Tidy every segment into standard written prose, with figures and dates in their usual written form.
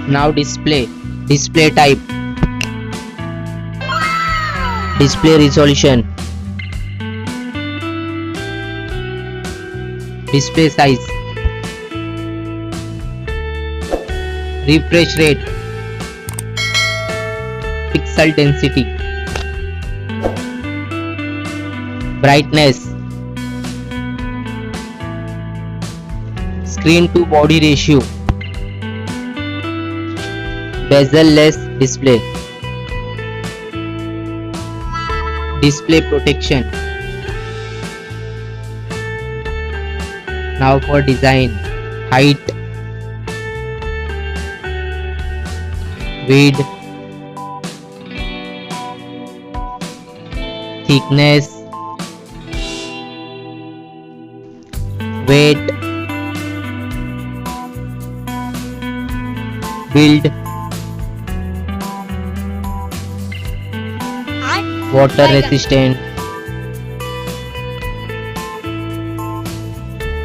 Now display type, display resolution, display size, refresh rate, pixel density, brightness, screen to body ratio, bezel-less display, display protection. Now for design, height, width, thickness, weight, build, water resistant,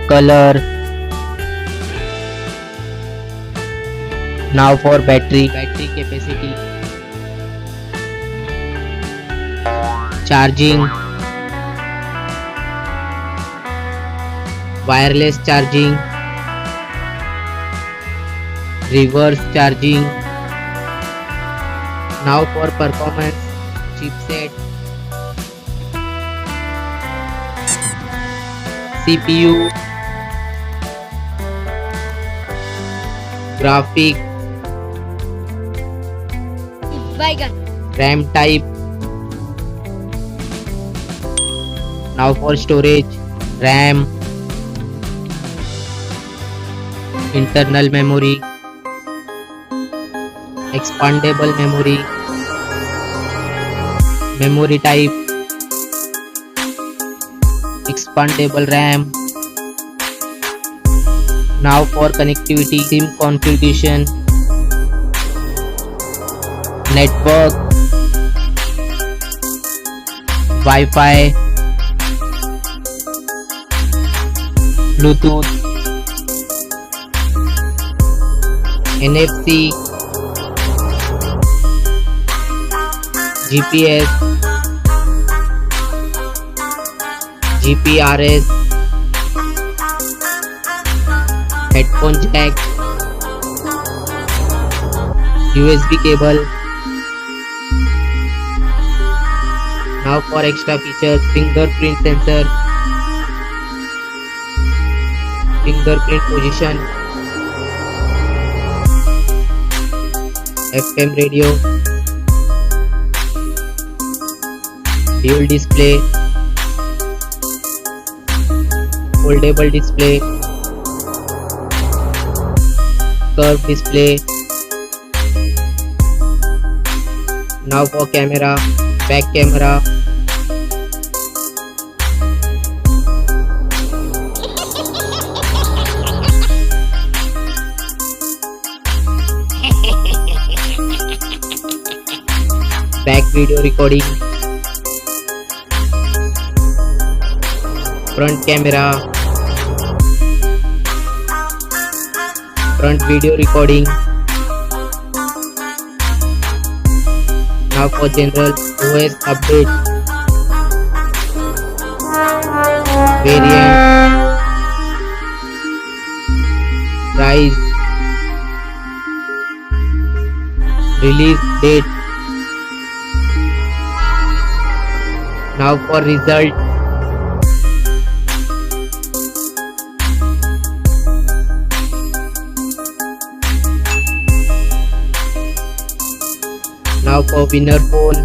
color. Now for battery capacity, charging, wireless charging, reverse charging. Now for performance, chipset, CPU, graphic, RAM type. Now for storage, RAM, internal memory, expandable memory, memory type, expandable RAM. Now for connectivity, SIM configuration, network, Wi-Fi, Bluetooth, NFC, GPS, GPRS, headphone jack, USB cable. Now for extra features, fingerprint sensor, fingerprint position, FM radio, dual display, foldable display, curved display. Now for camera, back camera, back video recording, front camera, front video recording. Now for general OS update, variant, price, release date. Now for result, now for winner phone.